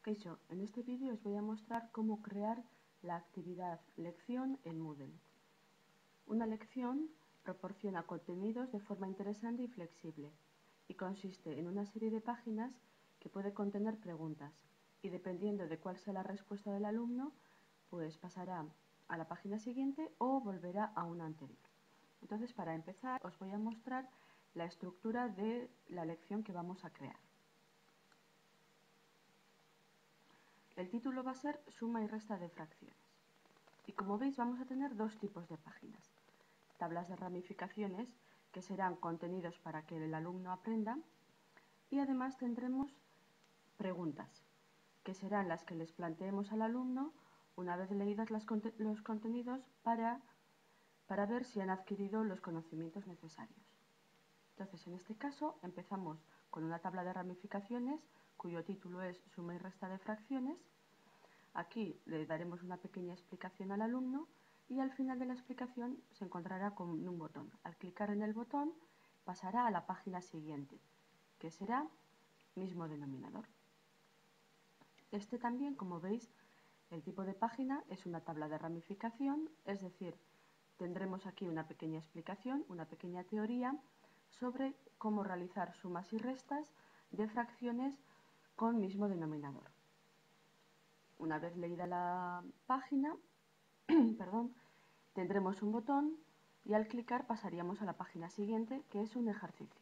Kaixo, en este vídeo os voy a mostrar cómo crear la actividad lección en Moodle. Una lección proporciona contenidos de forma interesante y flexible y consiste en una serie de páginas que puede contener preguntas y dependiendo de cuál sea la respuesta del alumno, pues pasará a la página siguiente o volverá a una anterior. Entonces, para empezar, os voy a mostrar la estructura de la lección que vamos a crear. El título va a ser Suma y resta de fracciones. Y como veis vamos a tener dos tipos de páginas. Tablas de ramificaciones, que serán contenidos para que el alumno aprenda, y además tendremos preguntas, que serán las que les planteemos al alumno una vez leídas los contenidos para ver si han adquirido los conocimientos necesarios. Entonces, en este caso, empezamos con una tabla de ramificaciones cuyo título es Suma y resta de fracciones. Aquí le daremos una pequeña explicación al alumno y al final de la explicación se encontrará con un botón. Al clicar en el botón pasará a la página siguiente, que será mismo denominador. Este también, como veis, el tipo de página es una tabla de ramificación, es decir, tendremos aquí una pequeña explicación, una pequeña teoría sobre cómo realizar sumas y restas de fracciones con mismo denominador. Una vez leída la página, tendremos un botón y al clicar pasaríamos a la página siguiente, que es un ejercicio.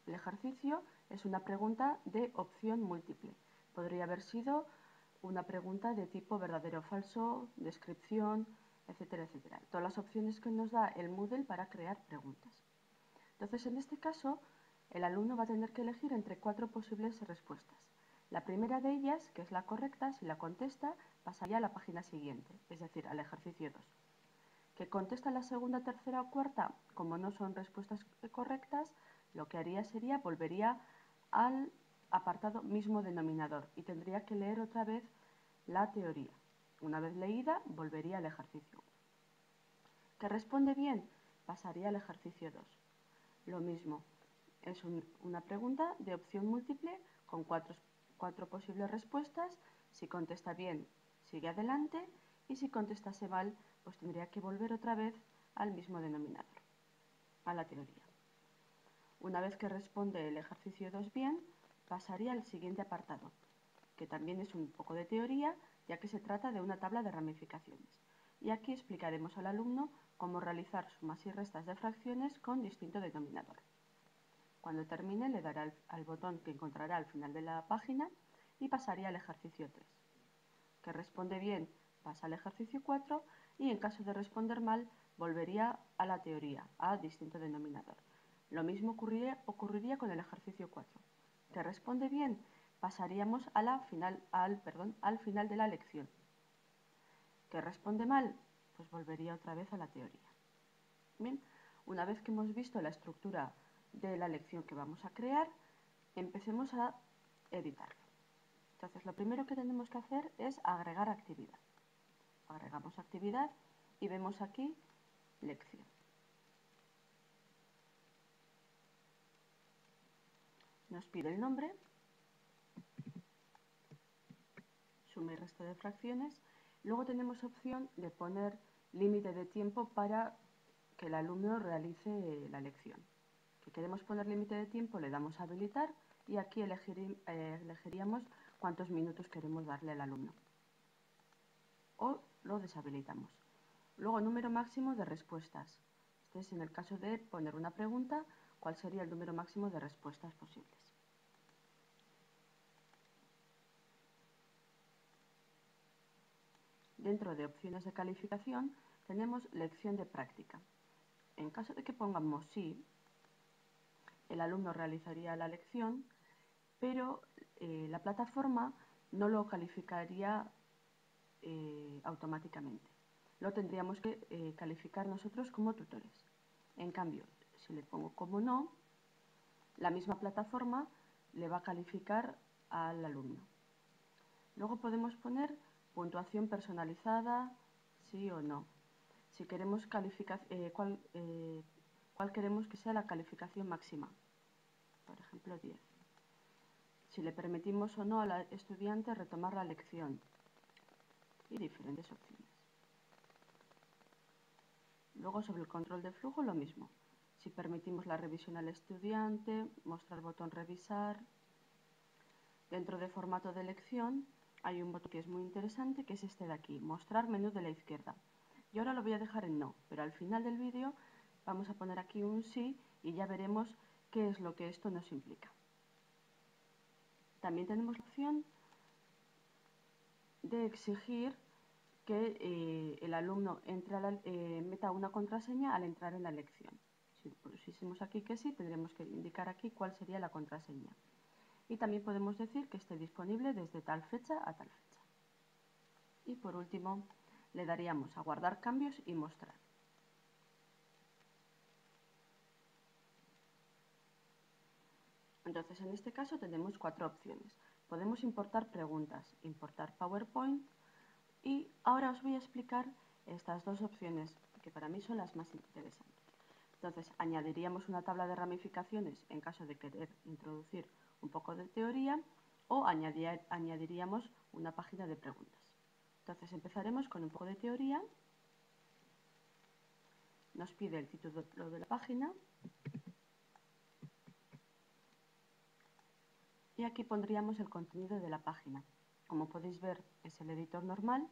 El ejercicio es una pregunta de opción múltiple. Podría haber sido una pregunta de tipo verdadero o falso, descripción, etcétera, etcétera. Todas las opciones que nos da el Moodle para crear preguntas. Entonces, en este caso, el alumno va a tener que elegir entre 4 posibles respuestas. La primera de ellas, que es la correcta, si la contesta, pasaría a la página siguiente, es decir, al ejercicio 2. Que contesta la segunda, tercera o cuarta, como no son respuestas correctas, lo que haría sería volvería al apartado mismo denominador y tendría que leer otra vez la teoría. Una vez leída, volvería al ejercicio 1. Que responde bien, pasaría al ejercicio 2. Lo mismo, es una pregunta de opción múltiple con cuatro posibles respuestas. Si contesta bien, sigue adelante y si contestase mal, pues tendría que volver otra vez al mismo denominador, a la teoría. Una vez que responde el ejercicio 2 bien, pasaría al siguiente apartado, que también es un poco de teoría, ya que se trata de una tabla de ramificaciones. Y aquí explicaremos al alumno cómo realizar sumas y restas de fracciones con distinto denominador. Cuando termine le dará al botón que encontrará al final de la página y pasaría al ejercicio 3. Que responde bien, pasa al ejercicio 4 y en caso de responder mal, volvería a la teoría, a distinto denominador. Lo mismo ocurriría con el ejercicio 4. Que responde bien, pasaríamos a al final de la lección. Que responde mal, pues volvería otra vez a la teoría. Bien, una vez que hemos visto la estructura de la lección que vamos a crear, empecemos a editarlo. Entonces, lo primero que tenemos que hacer es agregar actividad. Agregamos actividad y vemos aquí lección. Nos pide el nombre, suma y resta de fracciones. Luego tenemos opción de poner límite de tiempo para que el alumno realice la lección. Si queremos poner límite de tiempo, le damos a habilitar y aquí elegiríamos cuántos minutos queremos darle al alumno. O lo deshabilitamos. Luego, número máximo de respuestas. Este es en el caso de poner una pregunta, ¿cuál sería el número máximo de respuestas posibles? Dentro de opciones de calificación tenemos lección de práctica. En caso de que pongamos sí, el alumno realizaría la lección, pero la plataforma no lo calificaría automáticamente. Lo tendríamos que calificar nosotros como tutores. En cambio, si le pongo como no, la misma plataforma le va a calificar al alumno. Luego podemos poner puntuación personalizada, sí o no. Si queremos cuál queremos que sea la calificación máxima. Por ejemplo, 10. si le permitimos o no al estudiante retomar la lección y diferentes opciones. Luego sobre el control de flujo lo mismo. Si permitimos la revisión al estudiante, mostrar botón revisar. Dentro de formato de lección hay un botón que es muy interesante, que es este de aquí, mostrar menú de la izquierda. Yo ahora lo voy a dejar en no, pero al final del vídeo vamos a poner aquí un sí y ya veremos qué es lo que esto nos implica. También tenemos la opción de exigir que el alumno meta una contraseña al entrar en la lección. Si pusiésemos aquí que sí, tendremos que indicar aquí cuál sería la contraseña. Y también podemos decir que esté disponible desde tal fecha a tal fecha. Y por último, le daríamos a guardar cambios y mostrar. Entonces, en este caso tenemos 4 opciones. Podemos importar preguntas, importar PowerPoint y ahora os voy a explicar estas dos opciones que para mí son las más interesantes. Entonces, añadiríamos una tabla de ramificaciones en caso de querer introducir un poco de teoría o añadiríamos una página de preguntas. Entonces, empezaremos con un poco de teoría. Nos pide el título de la página. Y aquí pondríamos el contenido de la página. Como podéis ver, es el editor normal.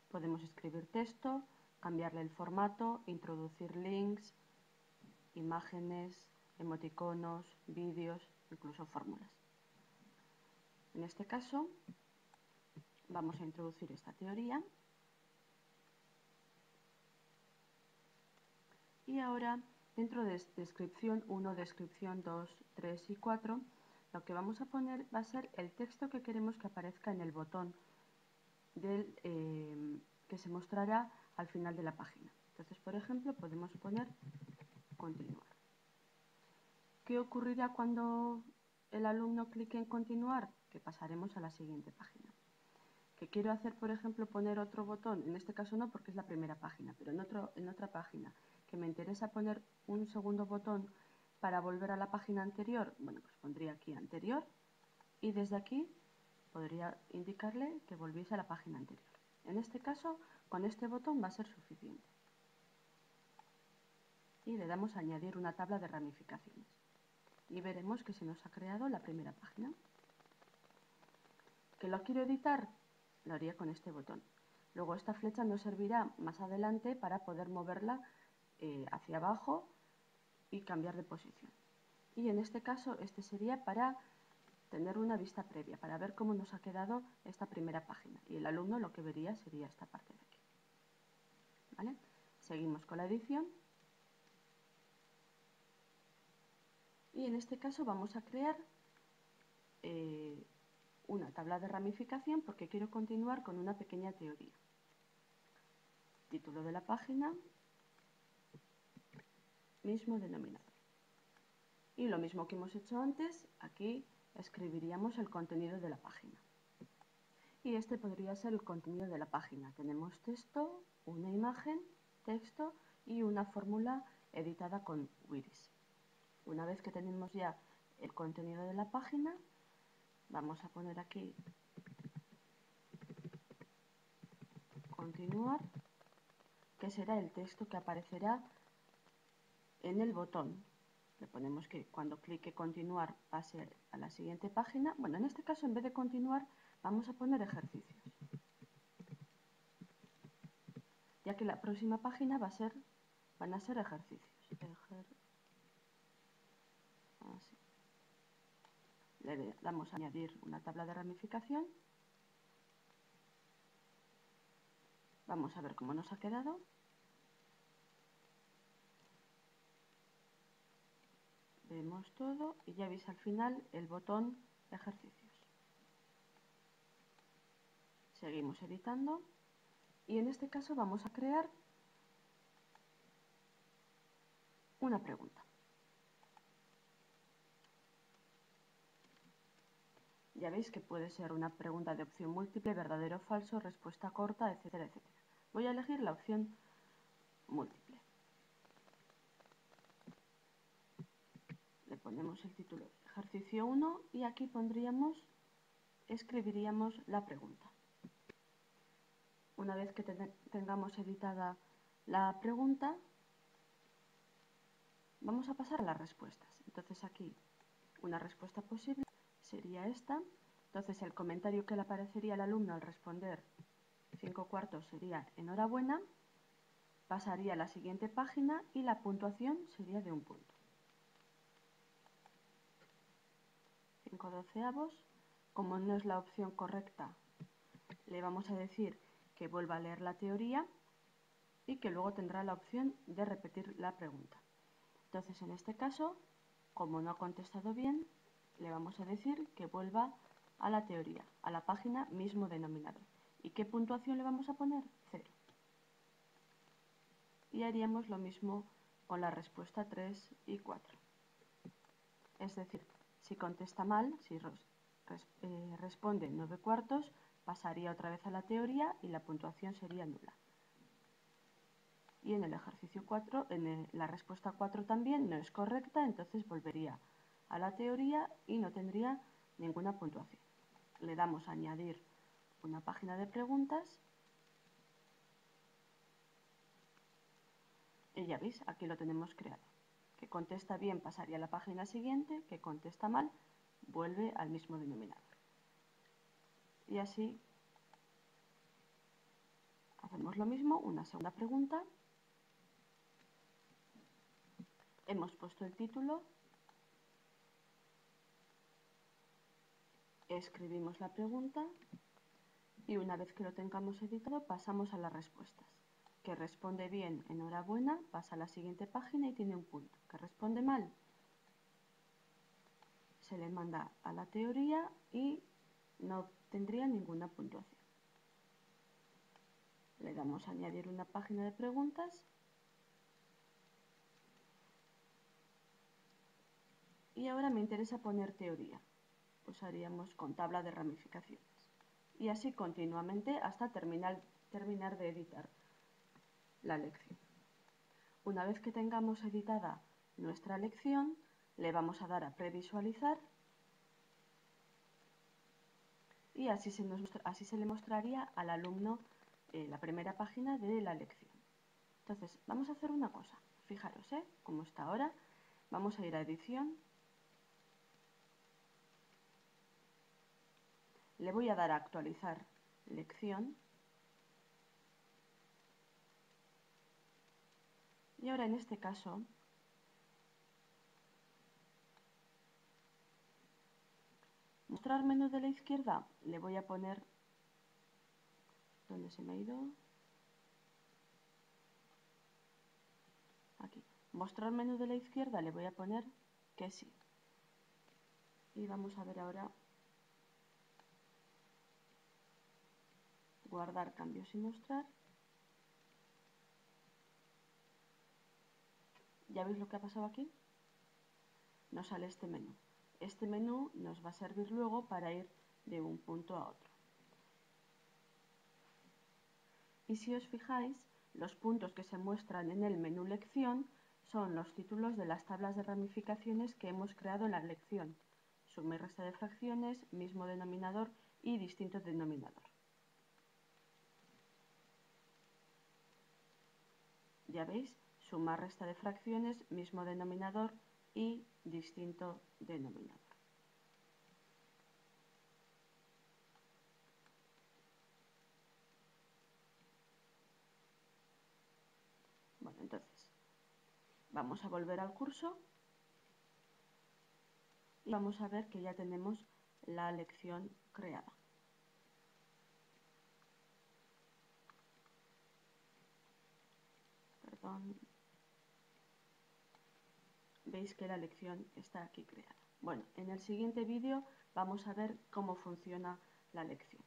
Podemos escribir texto, cambiarle el formato, introducir links, imágenes, emoticonos, vídeos, incluso fórmulas. En este caso, vamos a introducir esta teoría. Y ahora, dentro de descripción 1, descripción 2, 3 y 4, lo que vamos a poner va a ser el texto que queremos que aparezca en el botón que se mostrará al final de la página. Entonces, por ejemplo, podemos poner continuar. ¿Qué ocurrirá cuando el alumno clique en continuar? Que pasaremos a la siguiente página. ¿Que quiero hacer, por ejemplo, poner otro botón? En este caso no, porque es la primera página, pero en otra página, que me interesa poner un segundo botón para volver a la página anterior, bueno, pues pondría aquí anterior y desde aquí podría indicarle que volviese a la página anterior. En este caso, con este botón va a ser suficiente. Y le damos a añadir una tabla de ramificaciones. Y veremos que se nos ha creado la primera página. ¿Que lo quiero editar? Lo haría con este botón. Luego esta flecha nos servirá más adelante para poder moverla hacia abajo y cambiar de posición. Y en este caso, este sería para tener una vista previa, para ver cómo nos ha quedado esta primera página. Y el alumno lo que vería sería esta parte de aquí. ¿Vale? Seguimos con la edición. Y en este caso vamos a crear una tabla de ramificación porque quiero continuar con una pequeña teoría. Título de la página, mismo denominador. Y lo mismo que hemos hecho antes, aquí escribiríamos el contenido de la página. Y este podría ser el contenido de la página. Tenemos texto, una imagen, texto y una fórmula editada con Wiris. Una vez que tenemos ya el contenido de la página, vamos a poner aquí continuar, que será el texto que aparecerá en el botón. Le ponemos que cuando clique continuar pase a la siguiente página. Bueno, en este caso en vez de continuar vamos a poner ejercicios, ya que la próxima página van a ser ejercicios. Así. Le damos a añadir una tabla de ramificación. Vamos a ver cómo nos ha quedado. Vemos todo y ya veis al final el botón ejercicios. Seguimos editando y en este caso vamos a crear una pregunta. Ya veis que puede ser una pregunta de opción múltiple, verdadero o falso, respuesta corta, etcétera, etcétera. Voy a elegir la opción múltiple. Le ponemos el título ejercicio 1 y aquí escribiríamos la pregunta. Una vez que tengamos editada la pregunta, vamos a pasar a las respuestas. Entonces aquí una respuesta posible sería esta. Entonces el comentario que le aparecería al alumno al responder 5/4 sería enhorabuena, pasaría a la siguiente página y la puntuación sería de 1 punto. 5/12, como no es la opción correcta, le vamos a decir que vuelva a leer la teoría y que luego tendrá la opción de repetir la pregunta. Entonces, en este caso, como no ha contestado bien, le vamos a decir que vuelva a la teoría, a la página mismo denominador. ¿Y qué puntuación le vamos a poner? 0. Y haríamos lo mismo con la respuesta 3 y 4. Es decir, si contesta mal, si responde 9/4, pasaría otra vez a la teoría y la puntuación sería nula. Y en el ejercicio 4, la respuesta 4 también no es correcta, entonces volvería a la teoría y no tendría ninguna puntuación. Le damos a añadir una página de preguntas y ya veis, aquí lo tenemos creado. Que contesta bien pasaría a la página siguiente, que contesta mal vuelve al mismo denominador. Y así hacemos lo mismo, una segunda pregunta. Hemos puesto el título, escribimos la pregunta y una vez que lo tengamos editado pasamos a las respuestas. Que responde bien, enhorabuena, pasa a la siguiente página y tiene 1 punto. Que responde mal, se le manda a la teoría y no tendría ninguna puntuación. Le damos a añadir una página de preguntas y ahora me interesa poner teoría. Pues haríamos con tabla de ramificaciones. Y así continuamente hasta terminar de editar la lección. Una vez que tengamos editada nuestra lección, le vamos a dar a previsualizar y así se le mostraría al alumno la primera página de la lección. Entonces, vamos a hacer una cosa. Fijaros, como está ahora, vamos a ir a edición. Le voy a dar a actualizar lección. Y ahora en este caso, mostrar menú de la izquierda, le voy a poner, ¿dónde se me ha ido? Aquí. Mostrar menú de la izquierda, le voy a poner que sí. Y vamos a ver ahora, guardar cambios y mostrar. ¿Ya veis lo que ha pasado aquí? Nos sale este menú. Este menú nos va a servir luego para ir de un punto a otro. Y si os fijáis, los puntos que se muestran en el menú lección son los títulos de las tablas de ramificaciones que hemos creado en la lección. Suma y resta de fracciones, mismo denominador y distinto denominador. Ya veis, suma, resta de fracciones, mismo denominador y distinto denominador. Bueno, entonces, vamos a volver al curso y vamos a ver que ya tenemos la lección creada. Perdón. Veis que la lección está aquí creada. Bueno, en el siguiente vídeo vamos a ver cómo funciona la lección.